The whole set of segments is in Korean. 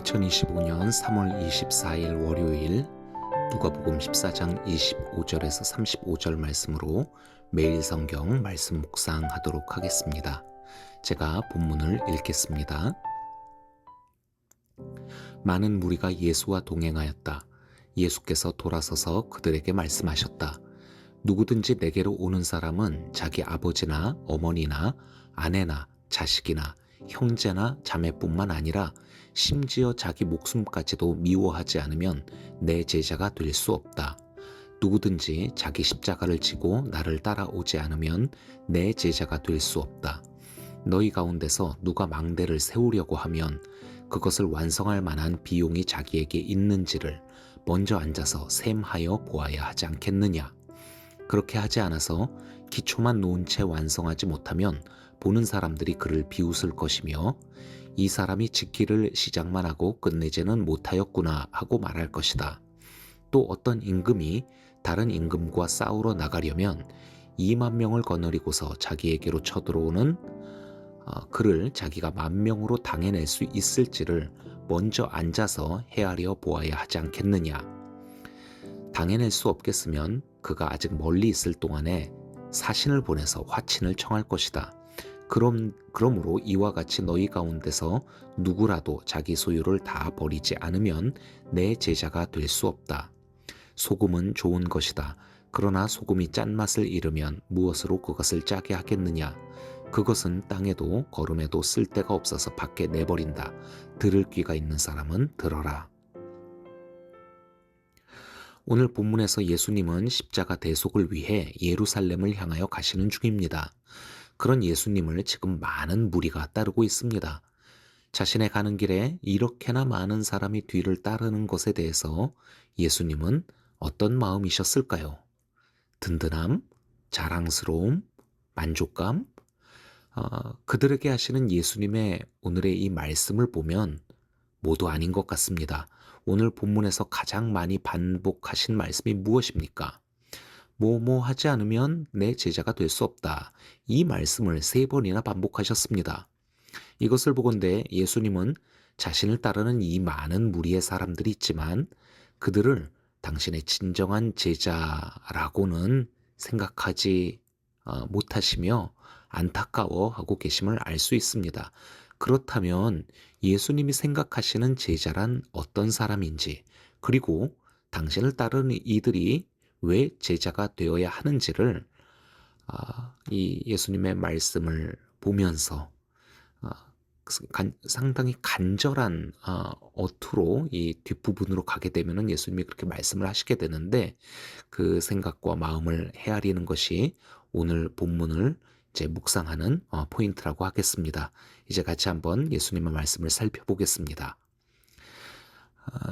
2025년 3월 24일 월요일 누가복음 14장 25절에서 35절 말씀으로 매일 성경 말씀 묵상하도록 하겠습니다. 제가 본문을 읽겠습니다. 많은 무리가 예수와 동행하였다. 예수께서 돌아서서 그들에게 말씀하셨다. 누구든지 내게로 오는 사람은 자기 아버지나 어머니나 아내나 자식이나 형제나 자매뿐만 아니라 심지어 자기 목숨까지도 미워하지 않으면 내 제자가 될 수 없다. 누구든지 자기 십자가를 지고 나를 따라오지 않으면 내 제자가 될 수 없다. 너희 가운데서 누가 망대를 세우려고 하면 그것을 완성할 만한 비용이 자기에게 있는지를 먼저 앉아서 셈하여 보아야 하지 않겠느냐. 그렇게 하지 않아서 기초만 놓은 채 완성하지 못하면 보는 사람들이 그를 비웃을 것이며 이 사람이 짓기를 시작만 하고 끝내지는 못하였구나 하고 말할 것이다. 또 어떤 임금이 다른 임금과 싸우러 나가려면 2만 명을 거느리고서 자기에게로 쳐들어오는 그를 자기가 10,000명으로 당해낼 수 있을지를 먼저 앉아서 헤아려 보아야 하지 않겠느냐. 당해낼 수 없겠으면 그가 아직 멀리 있을 동안에 사신을 보내서 화친을 청할 것이다. 그러므로 이와 같이 너희 가운데서 누구라도 자기 소유를 다 버리지 않으면 내 제자가 될 수 없다. 소금은 좋은 것이다. 그러나 소금이 짠맛을 잃으면 무엇으로 그것을 짜게 하겠느냐. 그것은 땅에도 거름에도 쓸데가 없어서 밖에 내버린다. 들을 귀가 있는 사람은 들어라. 오늘 본문에서 예수님은 십자가 대속을 위해 예루살렘을 향하여 가시는 중입니다. 그런 예수님을 지금 많은 무리가 따르고 있습니다. 자신의 가는 길에 이렇게나 많은 사람이 뒤를 따르는 것에 대해서 예수님은 어떤 마음이셨을까요? 든든함, 자랑스러움, 만족감? 그들에게 하시는 예수님의 오늘의 이 말씀을 보면 모두 아닌 것 같습니다. 오늘 본문에서 가장 많이 반복하신 말씀이 무엇입니까? 뭐뭐 하지 않으면 내 제자가 될 수 없다. 이 말씀을 3번이나 반복하셨습니다. 이것을 보건대 예수님은 자신을 따르는 이 많은 무리의 사람들이 있지만 그들을 당신의 진정한 제자라고는 생각하지 못하시며 안타까워하고 계심을 알 수 있습니다. 그렇다면 예수님이 생각하시는 제자란 어떤 사람인지, 그리고 당신을 따르는 이들이 왜 제자가 되어야 하는지를 이 예수님의 말씀을 보면서 상당히 간절한 어투로 이 뒷부분으로 가게 되면은 예수님이 그렇게 말씀을 하시게 되는데 그 생각과 마음을 헤아리는 것이 오늘 본문을 이제 묵상하는 포인트라고 하겠습니다. 이제 같이 한번 예수님의 말씀을 살펴보겠습니다.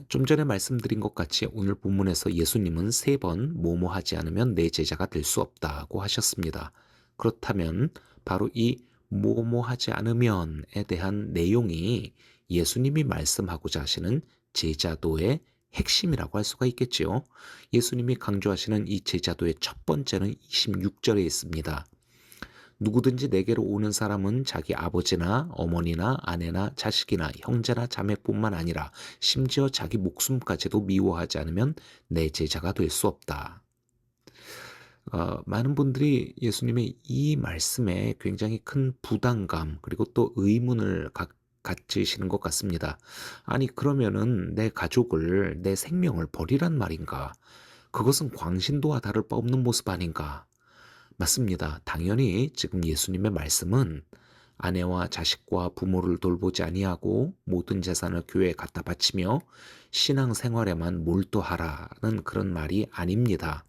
좀 전에 말씀드린 것 같이 오늘 본문에서 예수님은 3번 뭐뭐 하지 않으면 내 제자가 될 수 없다고 하셨습니다. 그렇다면 바로 이 뭐뭐 하지 않으면에 대한 내용이 예수님이 말씀하고자 하시는 제자도의 핵심이라고 할 수가 있겠지요. 예수님이 강조하시는 이 제자도의 첫 번째는 26절에 있습니다. 누구든지 내게로 오는 사람은 자기 아버지나 어머니나 아내나 자식이나 형제나 자매뿐만 아니라 심지어 자기 목숨까지도 미워하지 않으면 내 제자가 될 수 없다. 많은 분들이 예수님의 이 말씀에 굉장히 큰 부담감 그리고 또 의문을 가지시는 것 같습니다. 아니 그러면은 내 가족을 내 생명을 버리란 말인가? 그것은 광신도와 다를 바 없는 모습 아닌가? 맞습니다. 당연히 지금 예수님의 말씀은 아내와 자식과 부모를 돌보지 아니하고 모든 재산을 교회에 갖다 바치며 신앙생활에만 몰두하라는 그런 말이 아닙니다.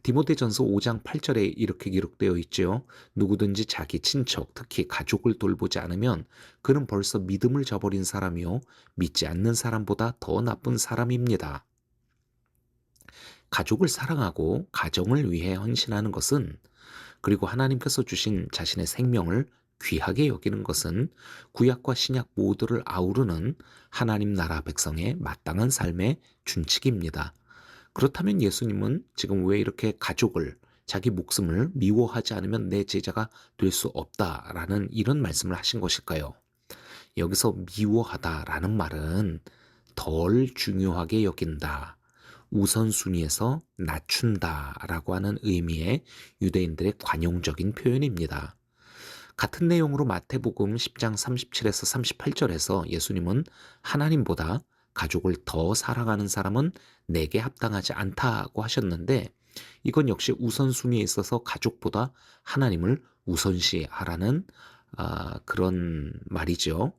디모데전서 5장 8절에 이렇게 기록되어 있죠. 누구든지 자기 친척, 특히 가족을 돌보지 않으면 그는 벌써 믿음을 저버린 사람이요 믿지 않는 사람보다 더 나쁜 사람입니다. 가족을 사랑하고 가정을 위해 헌신하는 것은, 그리고 하나님께서 주신 자신의 생명을 귀하게 여기는 것은 구약과 신약 모두를 아우르는 하나님 나라 백성의 마땅한 삶의 준칙입니다. 그렇다면 예수님은 지금 왜 이렇게 가족을, 자기 목숨을 미워하지 않으면 내 제자가 될 수 없다라는 이런 말씀을 하신 것일까요? 여기서 미워하다라는 말은 덜 중요하게 여긴다, 우선순위에서 낮춘다라고 하는 의미의 유대인들의 관용적인 표현입니다. 같은 내용으로 마태복음 10장 37에서 38절에서 예수님은 하나님보다 가족을 더 사랑하는 사람은 내게 합당하지 않다고 하셨는데, 이건 역시 우선순위에 있어서 가족보다 하나님을 우선시하라는 그런 말이죠.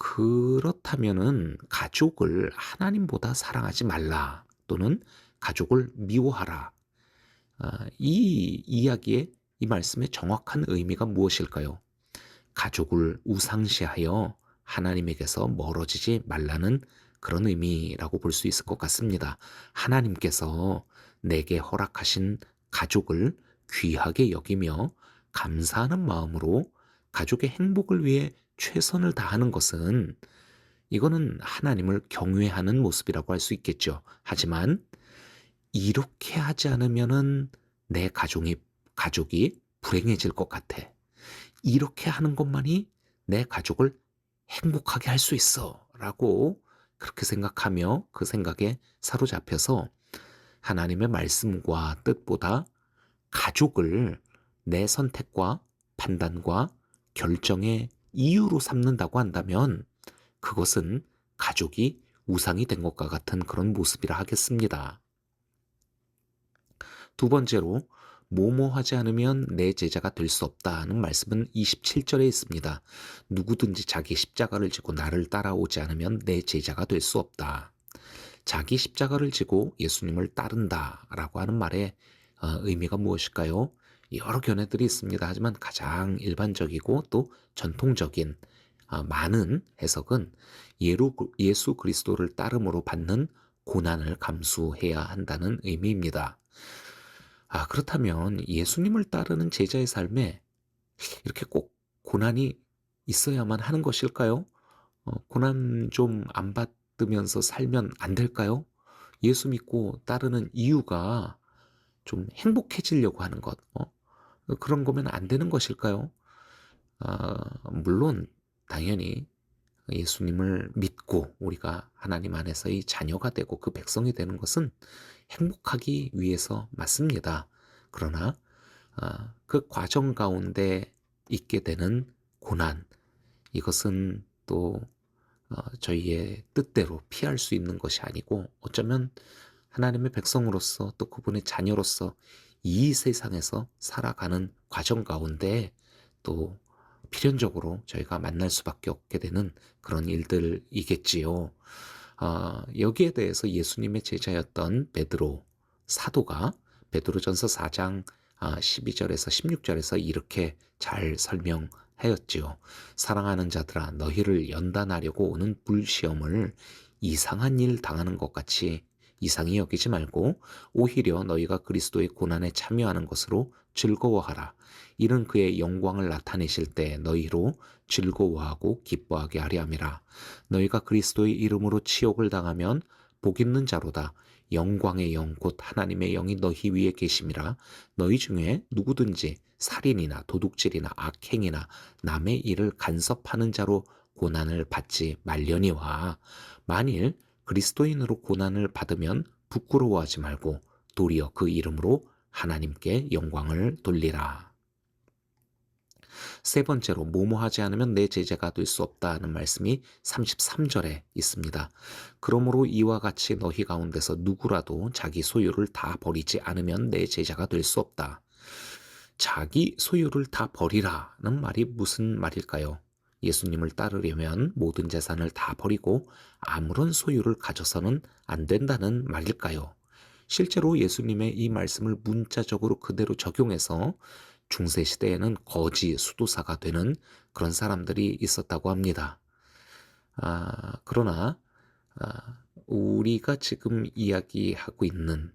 그렇다면은 가족을 하나님보다 사랑하지 말라 또는 가족을 미워하라. 이 이야기의 이 말씀의 정확한 의미가 무엇일까요? 가족을 우상시하여 하나님에게서 멀어지지 말라는 그런 의미라고 볼 수 있을 것 같습니다. 하나님께서 내게 허락하신 가족을 귀하게 여기며 감사하는 마음으로 가족의 행복을 위해 최선을 다하는 것은, 이거는 하나님을 경외하는 모습이라고 할 수 있겠죠. 하지만 이렇게 하지 않으면은 내 가족이 불행해질 것 같아. 이렇게 하는 것만이 내 가족을 행복하게 할 수 있어. 라고 그렇게 생각하며 그 생각에 사로잡혀서 하나님의 말씀과 뜻보다 가족을 내 선택과 판단과 결정의 이유로 삼는다고 한다면 그것은 가족이 우상이 된 것과 같은 그런 모습이라 하겠습니다. 두 번째로, 뭐뭐 하지 않으면 내 제자가 될 수 없다는 말씀은 27절에 있습니다. 누구든지 자기 십자가를 지고 나를 따라오지 않으면 내 제자가 될 수 없다. 자기 십자가를 지고 예수님을 따른다라고 하는 말의 의미가 무엇일까요? 여러 견해들이 있습니다. 하지만 가장 일반적이고 또 전통적인 많은 해석은 예수 그리스도를 따름으로 받는 고난을 감수해야 한다는 의미입니다. 그렇다면 예수님을 따르는 제자의 삶에 이렇게 꼭 고난이 있어야만 하는 것일까요? 고난 좀 안 받으면서 살면 안 될까요? 예수 믿고 따르는 이유가 좀 행복해지려고 하는 것, 그런 거면 안 되는 것일까요? 물론 당연히 예수님을 믿고 우리가 하나님 안에서의 자녀가 되고 그 백성이 되는 것은 행복하기 위해서 맞습니다. 그러나 그 과정 가운데 있게 되는 고난, 이것은 또 저희의 뜻대로 피할 수 있는 것이 아니고, 어쩌면 하나님의 백성으로서 또 그분의 자녀로서 이 세상에서 살아가는 과정 가운데 또 필연적으로 저희가 만날 수밖에 없게 되는 그런 일들이겠지요. 여기에 대해서 예수님의 제자였던 베드로 사도가 베드로전서 4장 12절에서 16절에서 이렇게 잘 설명하였지요. 사랑하는 자들아, 너희를 연단하려고 오는 불시험을 이상한 일 당하는 것 같이 이상히 여기지 말고 오히려 너희가 그리스도의 고난에 참여하는 것으로 즐거워하라. 이는 그의 영광을 나타내실 때 너희로 즐거워하고 기뻐하게 하려 함이라. 너희가 그리스도의 이름으로 치욕을 당하면 복 있는 자로다. 영광의 영 곧 하나님의 영이 너희 위에 계심이라. 너희 중에 누구든지 살인이나 도둑질이나 악행이나 남의 일을 간섭하는 자로 고난을 받지 말려니와, 만일 그리스도인으로 고난을 받으면 부끄러워하지 말고 도리어 그 이름으로 하나님께 영광을 돌리라. 세 번째로, 뭐뭐 하지 않으면 내 제자가 될 수 없다는 말씀이 33절에 있습니다. 그러므로 이와 같이 너희 가운데서 누구라도 자기 소유를 다 버리지 않으면 내 제자가 될 수 없다. 자기 소유를 다 버리라는 말이 무슨 말일까요? 예수님을 따르려면 모든 재산을 다 버리고 아무런 소유를 가져서는 안 된다는 말일까요? 실제로 예수님의 이 말씀을 문자적으로 그대로 적용해서 중세시대에는 거지 수도사가 되는 그런 사람들이 있었다고 합니다. 그러나 우리가 지금 이야기하고 있는,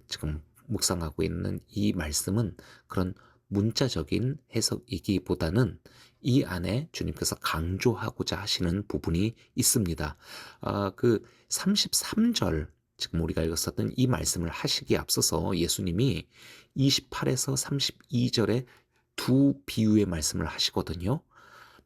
지금 묵상하고 있는 이 말씀은 그런 문자적인 해석이기보다는 이 안에 주님께서 강조하고자 하시는 부분이 있습니다. 그 33절, 지금 우리가 읽었었던 이 말씀을 하시기에 앞서서 예수님이 28에서 32절에 두 비유의 말씀을 하시거든요.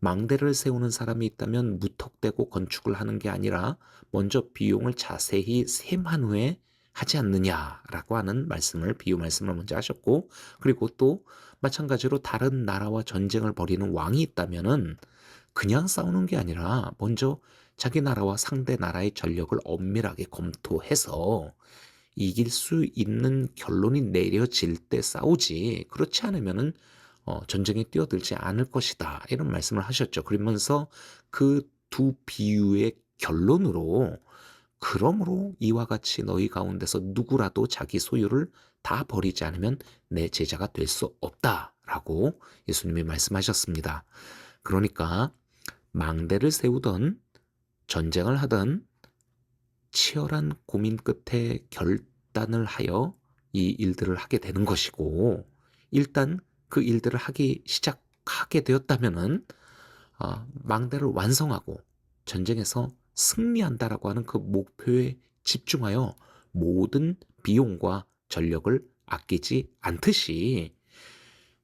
망대를 세우는 사람이 있다면 무턱대고 건축을 하는 게 아니라 먼저 비용을 자세히 셈한 후에 하지 않느냐라고 하는 말씀을, 비유 말씀을 먼저 하셨고, 그리고 또 마찬가지로 다른 나라와 전쟁을 벌이는 왕이 있다면은 그냥 싸우는 게 아니라 먼저 자기 나라와 상대 나라의 전력을 엄밀하게 검토해서 이길 수 있는 결론이 내려질 때 싸우지, 그렇지 않으면은 전쟁에 뛰어들지 않을 것이다, 이런 말씀을 하셨죠. 그러면서 그 두 비유의 결론으로, 그러므로 이와 같이 너희 가운데서 누구라도 자기 소유를 다 버리지 않으면 내 제자가 될 수 없다라고 예수님이 말씀하셨습니다. 그러니까 망대를 세우던, 전쟁을 하던, 치열한 고민 끝에 결단을 하여 이 일들을 하게 되는 것이고, 일단 그 일들을 하기 시작하게 되었다면은 망대를 완성하고 전쟁에서 승리한다라고 하는 그 목표에 집중하여 모든 비용과 전력을 아끼지 않듯이,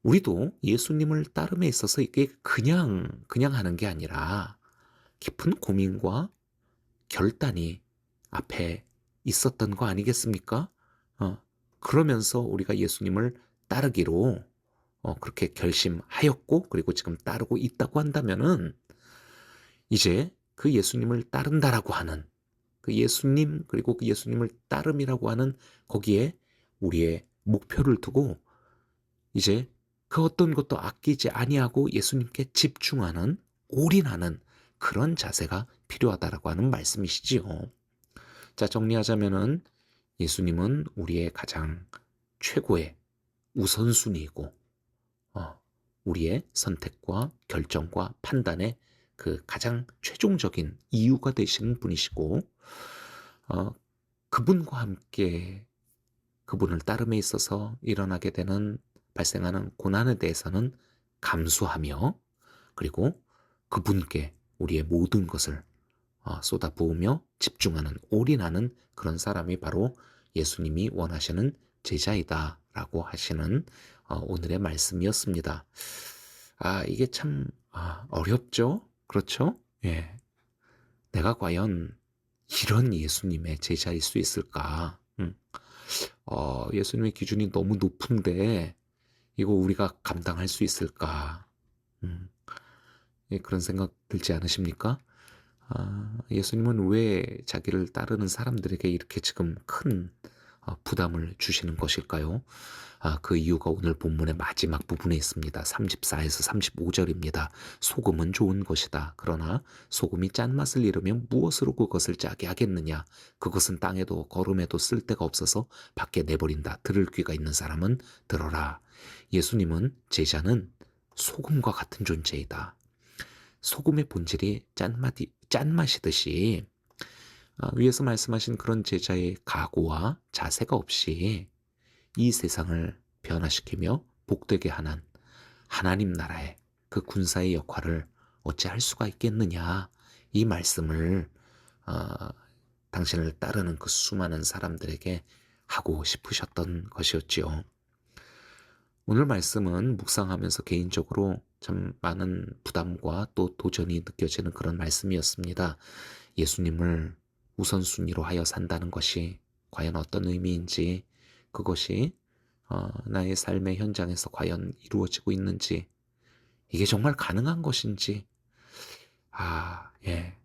우리도 예수님을 따름에 있어서 이게 그냥 하는 게 아니라 깊은 고민과 결단이 앞에 있었던 거 아니겠습니까? 그러면서 우리가 예수님을 따르기로 그렇게 결심하였고, 그리고 지금 따르고 있다고 한다면은, 이제 그 예수님을 따른다라고 하는 그 예수님, 그리고 그 예수님을 따름이라고 하는 거기에 우리의 목표를 두고 이제 그 어떤 것도 아끼지 아니하고 예수님께 집중하는, 올인하는 그런 자세가 필요하다라고 하는 말씀이시지요. 자, 정리하자면은 예수님은 우리의 가장 최고의 우선순위이고, 우리의 선택과 결정과 판단의 그 가장 최종적인 이유가 되시는 분이시고, 어, 그분과 함께 그분을 따름에 있어서 일어나게 되는, 발생하는 고난에 대해서는 감수하며, 그리고 그분께 우리의 모든 것을 쏟아부으며 집중하는, 올인하는 그런 사람이 바로 예수님이 원하시는 제자이다라고 하시는 오늘의 말씀이었습니다. 이게 참 어렵죠? 그렇죠? 예. 내가 과연 이런 예수님의 제자일 수 있을까? 예수님의 기준이 너무 높은데 이거 우리가 감당할 수 있을까? 음, 예, 그런 생각 들지 않으십니까? 예수님은 왜 자기를 따르는 사람들에게 이렇게 지금 큰 부담을 주시는 것일까요? 그 이유가 오늘 본문의 마지막 부분에 있습니다. 34에서 35절입니다. 소금은 좋은 것이다. 그러나 소금이 짠맛을 잃으면 무엇으로 그것을 짜게 하겠느냐? 그것은 땅에도 거름에도 쓸데가 없어서 밖에 내버린다. 들을 귀가 있는 사람은 들어라. 예수님은, 제자는 소금과 같은 존재이다. 소금의 본질이 짠맛이듯이 위에서 말씀하신 그런 제자의 각오와 자세가 없이 이 세상을 변화시키며 복되게 하는 하나님 나라의 그 군사의 역할을 어찌할 수가 있겠느냐, 이 말씀을 당신을 따르는 그 수많은 사람들에게 하고 싶으셨던 것이었지요. 오늘 말씀은 묵상하면서 개인적으로 참 많은 부담과 또 도전이 느껴지는 그런 말씀이었습니다. 예수님을 우선순위로 하여 산다는 것이 과연 어떤 의미인지, 그것이 나의 삶의 현장에서 과연 이루어지고 있는지, 이게 정말 가능한 것인지, 예,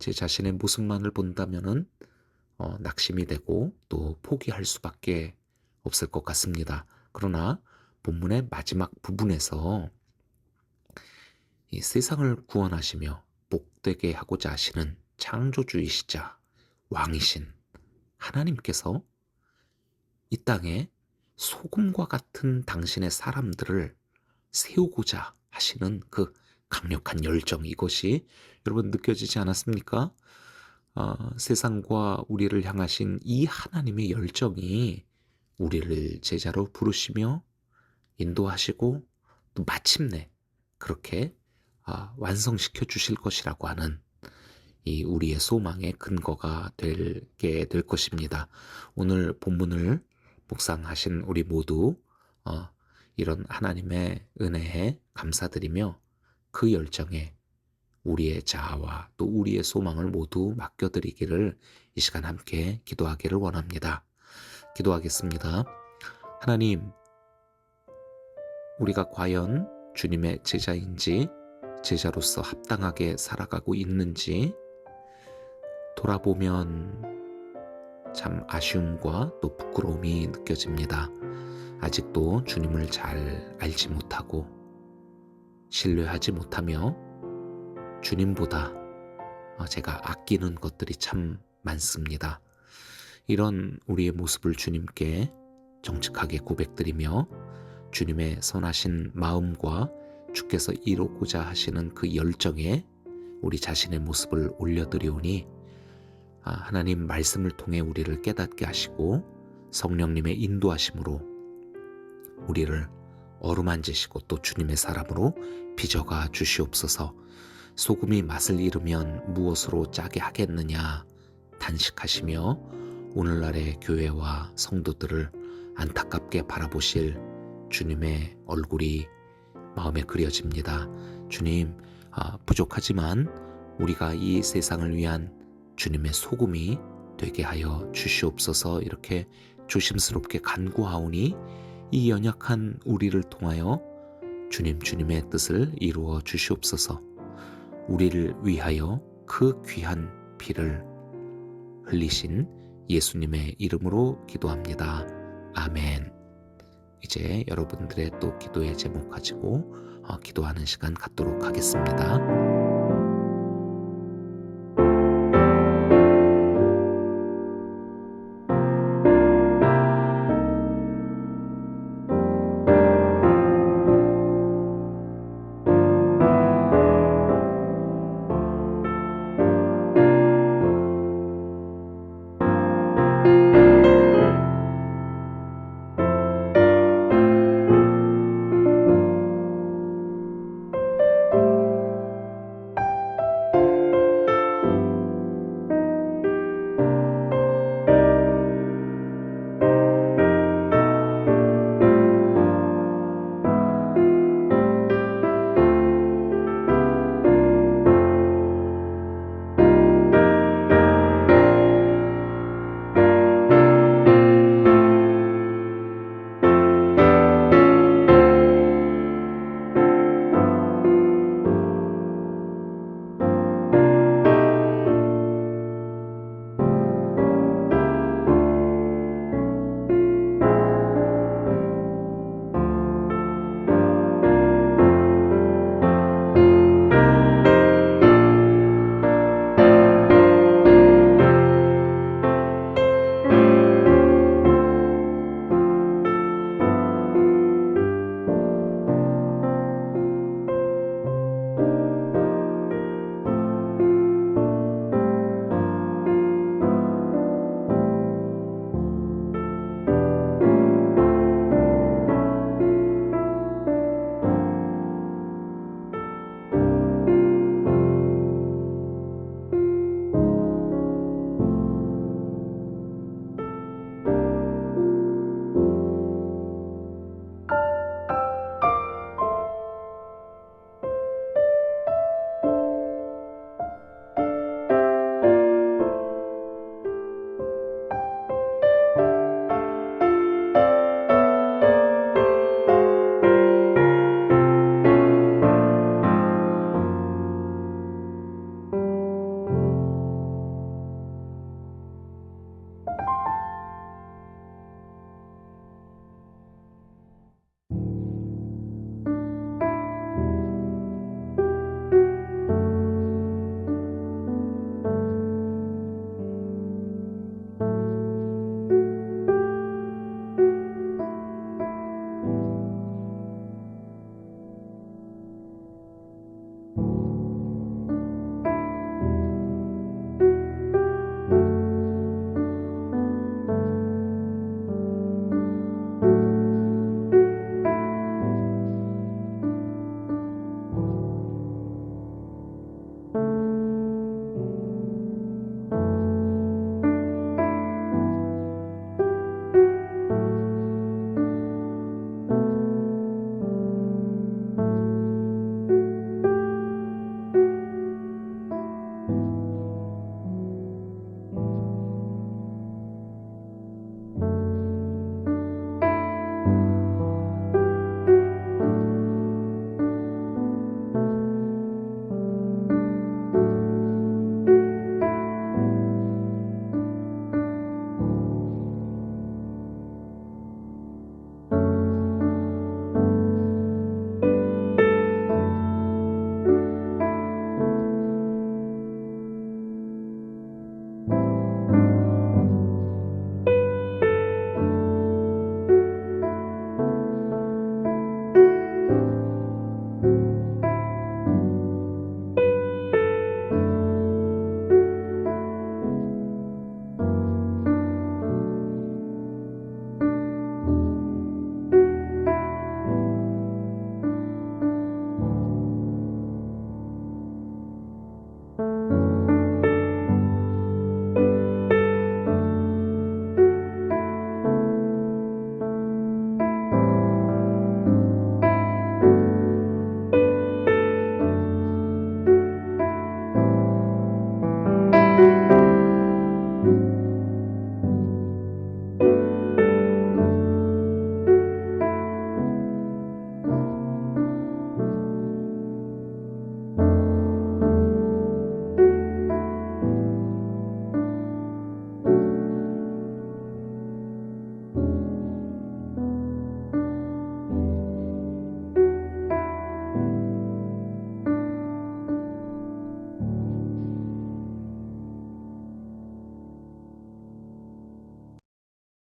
제 자신의 모습만을 본다면은 낙심이 되고 또 포기할 수밖에 없을 것 같습니다. 그러나 본문의 마지막 부분에서 이 세상을 구원하시며 복되게 하고자 하시는 창조주이시자 왕이신 하나님께서 이 땅에 소금과 같은 당신의 사람들을 세우고자 하시는 그 강력한 열정, 이것이 여러분 느껴지지 않았습니까? 세상과 우리를 향하신 이 하나님의 열정이 우리를 제자로 부르시며 인도하시고 또 마침내 그렇게 완성시켜 주실 것이라고 하는 이 우리의 소망의 근거가 되게 될 것입니다. 오늘 본문을 묵상하신 우리 모두 이런 하나님의 은혜에 감사드리며 그 열정에 우리의 자아와 또 우리의 소망을 모두 맡겨드리기를 이 시간 함께 기도하기를 원합니다. 기도하겠습니다. 하나님, 우리가 과연 주님의 제자인지, 제자로서 합당하게 살아가고 있는지 돌아보면 참 아쉬움과 또 부끄러움이 느껴집니다. 아직도 주님을 잘 알지 못하고 신뢰하지 못하며 주님보다 제가 아끼는 것들이 참 많습니다. 이런 우리의 모습을 주님께 정직하게 고백드리며 주님의 선하신 마음과 주께서 이루고자 하시는 그 열정에 우리 자신의 모습을 올려드리오니 하나님 말씀을 통해 우리를 깨닫게 하시고 성령님의 인도하심으로 우리를 어루만지시고 또 주님의 사람으로 빚어가 주시옵소서. 소금이 맛을 잃으면 무엇으로 짜게 하겠느냐 단식하시며 오늘날의 교회와 성도들을 안타깝게 바라보실 주님의 얼굴이 마음에 그려집니다. 주님, 부족하지만 우리가 이 세상을 위한 주님의 소금이 되게 하여 주시옵소서. 이렇게 조심스럽게 간구하오니 이 연약한 우리를 통하여 주님의 뜻을 이루어 주시옵소서. 우리를 위하여 그 귀한 피를 흘리신 예수님의 이름으로 기도합니다. 아멘. 이제 여러분들의 또 기도의 제목 가지고 기도하는 시간 갖도록 하겠습니다.